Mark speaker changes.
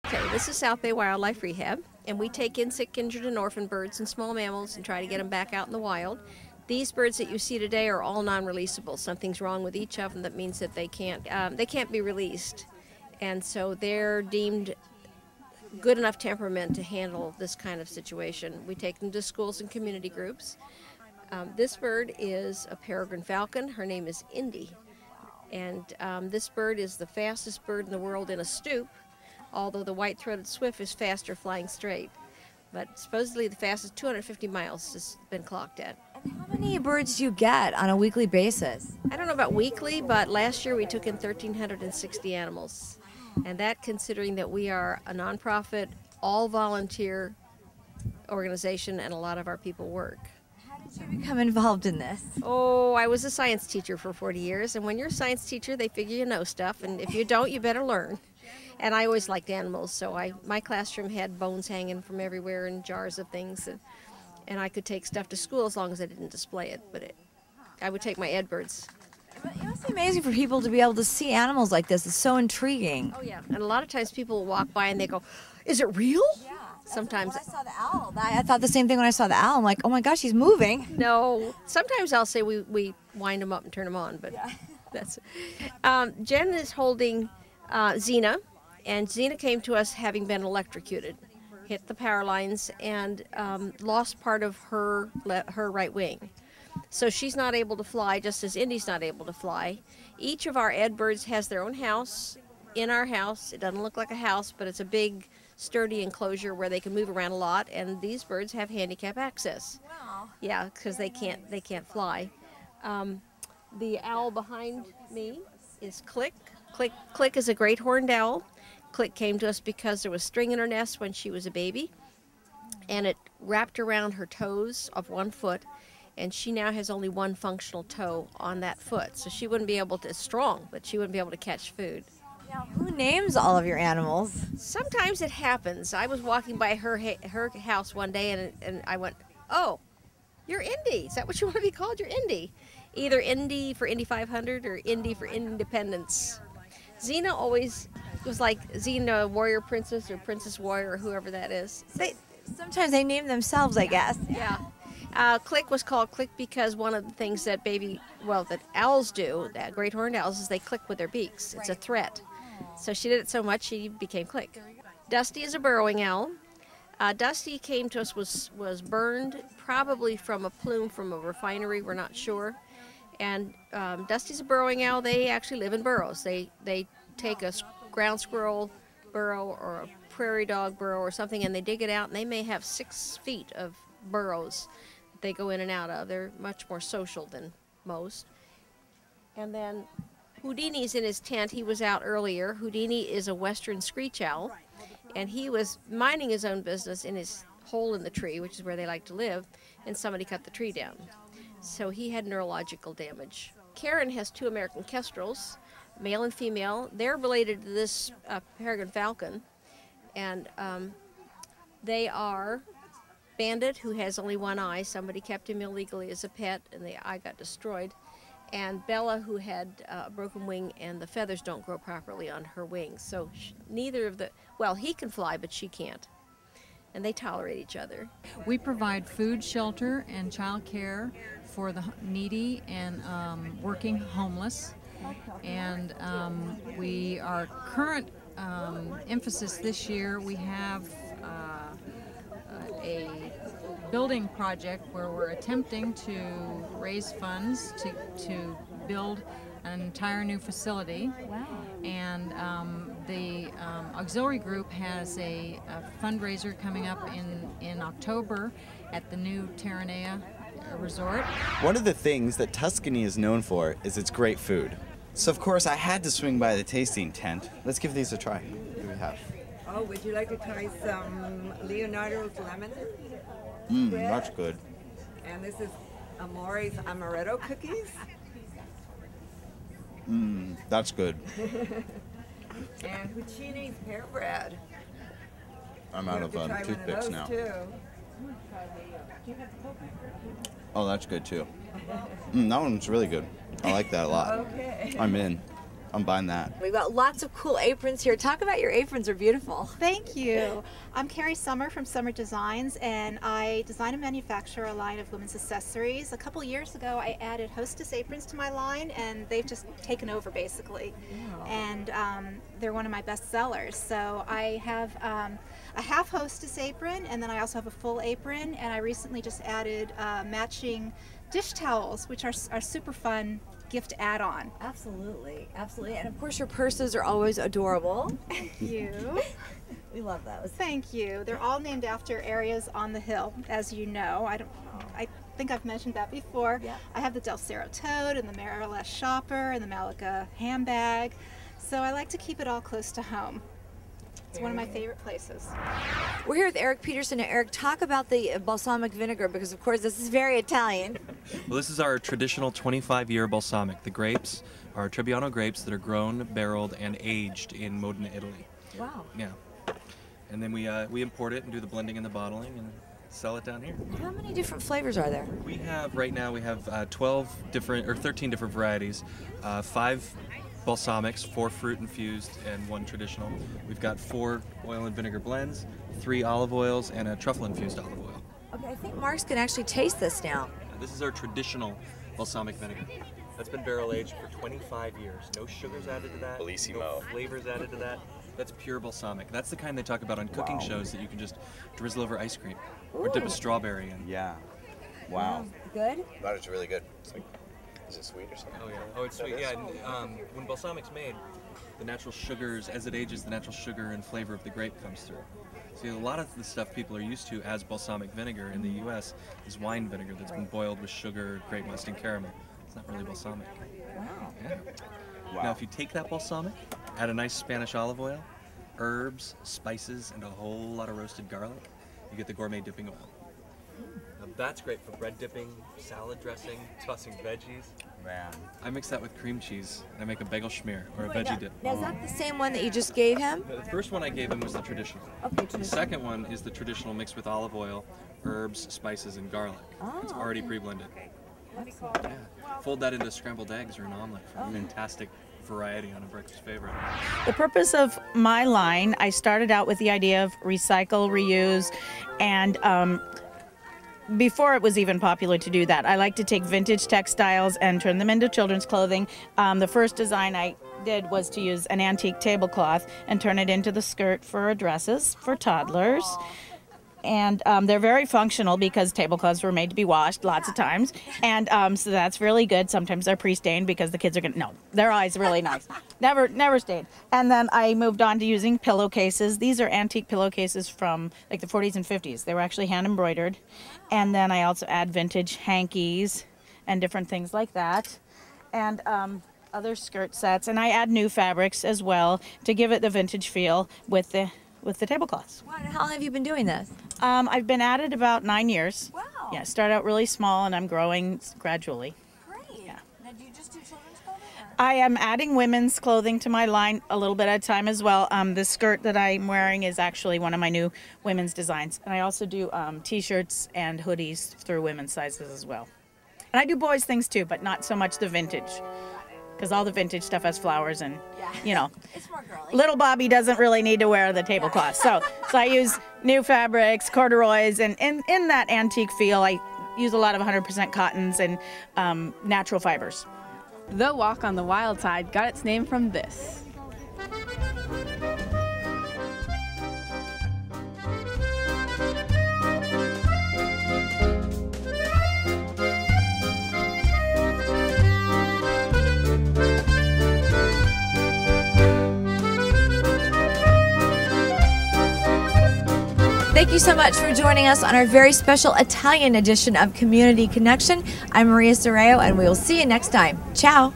Speaker 1: Okay, this is South Bay Wildlife Rehab, and we take in sick, injured, and orphan birds and small mammals and try to get them back out in the wild. These birds that you see today are all non-releasable. Something's wrong with each of them that means that they can't be released, and so they're deemed good enough temperament to handle this kind of situation. We take them to schools and community groups. This bird is a peregrine falcon. Her name is Indy, and this bird is the fastest bird in the world in a stoop, although the white-throated swift is faster flying straight. But supposedly the fastest 250 miles has been clocked at.
Speaker 2: And how many birds do you get on a weekly basis?
Speaker 1: I don't know about weekly, but last year we took in 1,360 animals. And that considering that we are a nonprofit, all-volunteer organization and a lot of our people work.
Speaker 2: How did you become involved in this?
Speaker 1: Oh, I was a science teacher for 40 years, and when you're a science teacher, they figure you know stuff, and if you don't, you better learn. And I always liked animals, so my classroom had bones hanging from everywhere and jars of things, and I could take stuff to school as long as I didn't display it, but I would take my ed birds.
Speaker 2: It must be amazing for people to be able to see animals like this. It's so intriguing.
Speaker 1: Oh, yeah, and a lot of times people will walk by and they go, "Is it real?"
Speaker 2: Yeah.
Speaker 1: Sometimes.
Speaker 2: When I saw the owl, I thought the same thing when I saw the owl. I'm like, oh my gosh, he's moving.
Speaker 1: No, sometimes I'll say we wind them up and turn them on, but yeah. That's Jen is holding Xena. And Xena came to us having been electrocuted, hit the power lines, and lost part of her right wing. So she's not able to fly, just as Indy's not able to fly. Each of our ed birds has their own house in our house. It doesn't look like a house, but it's a big, sturdy enclosure where they can move around a lot. And these birds have handicap access.
Speaker 2: Wow.
Speaker 1: Yeah, because they can't fly. The owl behind me is Click. Click is a great horned owl. Click came to us because there was string in her nest when she was a baby, and it wrapped around her toes of one foot, and she now has only one functional toe on that foot, so she wouldn't be able to, it's strong, but she wouldn't be able to catch food.
Speaker 2: Now, who names all of your animals?
Speaker 1: Sometimes it happens. I was walking by her house one day, and I went, "Oh, you're Indy. Is that what you want to be called? You're Indy." Either Indy for Indy 500 or Indy for Independence. Xena always was like Xena Warrior Princess or Princess Warrior or whoever that is.
Speaker 2: Sometimes they name themselves, I guess.
Speaker 1: Yeah. Click was called Click because one of the things that that owls do, that great horned owls, is they click with their beaks. It's a threat. So she did it so much she became Click. Dusty is a burrowing owl. Dusty came to us, was burned probably from a plume from a refinery, we're not sure. And Dusty's a burrowing owl. They actually live in burrows. They take a ground squirrel burrow or a prairie dog burrow or something, and they dig it out, and they may have 6 feet of burrows that they go in and out of. They're much more social than most. And then Houdini's in his tent. He was out earlier. Houdini is a western screech owl, and he was minding his own business in his hole in the tree, which is where they like to live, and somebody cut the tree down. So he had neurological damage. Karen has 2 American kestrels, male and female. They're related to this peregrine falcon, and they are Bandit, who has only one eye. Somebody kept him illegally as a pet, and the eye got destroyed. And Bella, who had a broken wing, and the feathers don't grow properly on her wings. So neither of he can fly, but she can't. And they tolerate each other.
Speaker 3: We provide food, shelter, and child care for the needy and working homeless. And our current emphasis this year, we have a building project where we're attempting to raise funds to build an entire new facility.
Speaker 2: Wow.
Speaker 3: And the auxiliary group has a fundraiser coming up in October at the new Terranea Resort.
Speaker 4: One of the things that Tuscany is known for is its great food. So of course I had to swing by the tasting tent. Let's give these a try. What do we have?
Speaker 5: Oh, would you like to try some Leonardo's lemon?
Speaker 4: That's good.
Speaker 5: And this is Amore's amaretto cookies.
Speaker 4: That's good.
Speaker 5: And Puccini's pear bread.
Speaker 4: I'm out of toothpicks now.
Speaker 5: Too.
Speaker 4: Oh, that's good too. That one's really good. I like that a lot.
Speaker 5: Okay.
Speaker 4: I'm in. I'm buying that.
Speaker 2: We've got lots of cool aprons here. Talk about your aprons, they're beautiful.
Speaker 6: Thank you. I'm Carrie Summer from Summer Designs, and I design and manufacture a line of women's accessories. A couple years ago, I added hostess aprons to my line, and they've just taken over basically. Wow. And they're one of my best sellers. So I have a half hostess apron, and then I also have a full apron, and I recently just added matching dish towels, which are super fun gift add-on.
Speaker 2: Absolutely, absolutely. And of course your purses are always adorable.
Speaker 6: Thank you.
Speaker 2: We love those.
Speaker 6: Thank you. They're all named after areas on the hill, as you know. I think I've mentioned that before. Yeah. I have the Del Cerro Toad and the Marilyn Shopper and the Malaga handbag. So I like to keep it all close to home. It's one of my favorite places.
Speaker 2: We're here with Eric Peterson. Now, Eric, talk about the balsamic vinegar, because of course this is very Italian.
Speaker 7: Well, this is our traditional 25-year balsamic. The grapes are Trebbiano grapes that are grown, barreled, and aged in Modena, Italy.
Speaker 2: Wow.
Speaker 7: Yeah. And then we import it and do the blending and the bottling and sell it down here.
Speaker 2: How many different flavors are there?
Speaker 7: We have, right now, we have 13 different varieties, 5 balsamics, 4 fruit infused and 1 traditional. We've got 4 oil and vinegar blends, 3 olive oils, and a truffle infused olive oil.
Speaker 2: Okay, I think Mark's can actually taste this now.
Speaker 7: This is our traditional balsamic vinegar. That's been barrel aged for 25 years. No sugars added to that.
Speaker 4: Bellissimo.
Speaker 7: No flavors added to that. That's pure balsamic. That's the kind they talk about on cooking shows that you can just drizzle over ice cream or dip a strawberry in.
Speaker 4: Yeah. Wow.
Speaker 2: Good?
Speaker 4: I thought it was really good. It's like, is it sweet or something?
Speaker 7: Oh yeah. Oh, it's sweet. Yeah. And, when balsamic's made, the natural sugars, as it ages, the natural sugar and flavor of the grape comes through. See, a lot of the stuff people are used to as balsamic vinegar in the U.S. is wine vinegar that's been boiled with sugar, grape must, and caramel. It's not really balsamic.
Speaker 2: Wow.
Speaker 7: Yeah. Wow. Now, if you take that balsamic, add a nice Spanish olive oil, herbs, spices, and a whole lot of roasted garlic, you get the gourmet dipping oil. Now, that's great for bread dipping, salad dressing, tossing veggies.
Speaker 4: Man.
Speaker 7: I mix that with cream cheese, and I make a bagel schmear or a veggie dip.
Speaker 2: Now, is that the same one that you just gave him?
Speaker 7: The first one I gave him was the traditional.
Speaker 2: Okay,
Speaker 7: The second one is the traditional mixed with olive oil, herbs, spices, and garlic. It's already pre-blended. Yeah. Fold that into scrambled eggs or an omelet for a fantastic variety on a breakfast favorite.
Speaker 8: The purpose of my line, I started out with the idea of recycle, reuse, and before it was even popular to do that, I like to take vintage textiles and turn them into children's clothing. The first design I did was to use an antique tablecloth and turn it into the skirt for dresses for toddlers. And they're very functional because tablecloths were made to be washed lots of times. And so that's really good. Sometimes they're pre-stained because the kids are going to, no, their eyes are really nice. Never stained. And then I moved on to using pillowcases. These are antique pillowcases from like the 40s and 50s. They were actually hand embroidered. And then I also add vintage hankies and different things like that. And other skirt sets. And I add new fabrics as well to give it the vintage feel with the tablecloths.
Speaker 2: Wow, and how long have you been doing this?
Speaker 8: I've been at it about 9 years.
Speaker 2: Wow.
Speaker 8: Yeah, started out really small and I'm growing gradually.
Speaker 2: Great.
Speaker 8: Yeah.
Speaker 2: Now, do you just do children's clothing?
Speaker 8: I am adding women's clothing to my line a little bit at a time as well. The skirt that I'm wearing is actually one of my new women's designs. And I also do t-shirts and hoodies through women's sizes as well. And I do boys things too, but not so much the vintage. Because all the vintage stuff has flowers and, you know,
Speaker 2: It's more girly.
Speaker 8: little Bobby doesn't really need to wear the tablecloth. So I use new fabrics, corduroys, and in that antique feel, I use a lot of 100% cottons and natural fibers.
Speaker 9: The Walk on the Wild Side got its name from this.
Speaker 2: Thank you so much for joining us on our very special Italian edition of Community Connection. I'm Maria Sorreo, and we will see you next time. Ciao.